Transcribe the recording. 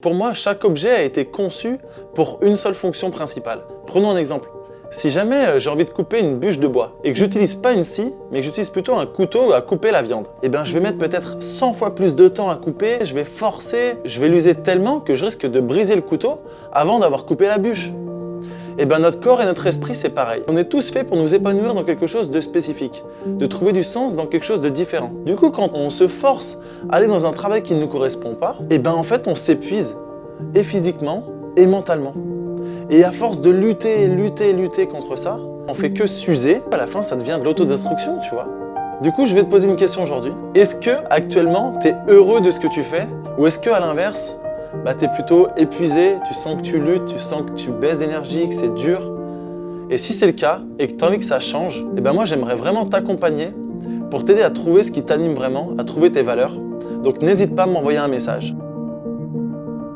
Pour moi, chaque objet a été conçu pour une seule fonction principale. Prenons un exemple. Si jamais j'ai envie de couper une bûche de bois et que j'utilise pas une scie, mais que j'utilise plutôt un couteau à couper la viande, eh bien je vais mettre peut-être 100 fois plus de temps à couper, je vais forcer, je vais l'user tellement que je risque de briser le couteau avant d'avoir coupé la bûche. Et bien notre corps et notre esprit, c'est pareil. On est tous faits pour nous épanouir dans quelque chose de spécifique, de trouver du sens dans quelque chose de différent. Du coup, quand on se force à aller dans un travail qui ne nous correspond pas, et bien en fait on s'épuise, et physiquement, et mentalement. Et à force de lutter contre ça, on fait que s'user. À la fin, ça devient de l'autodestruction, tu vois. Du coup, je vais te poser une question aujourd'hui. Est-ce que actuellement, tu es heureux de ce que tu fais? Ou est-ce que à l'inverse, tu es plutôt épuisé, tu sens que tu luttes, tu sens que tu baisses d'énergie, que c'est dur? Et si c'est le cas, et que tu as envie que ça change, et ben moi, j'aimerais vraiment t'accompagner pour t'aider à trouver ce qui t'anime vraiment, à trouver tes valeurs. Donc n'hésite pas à m'envoyer un message.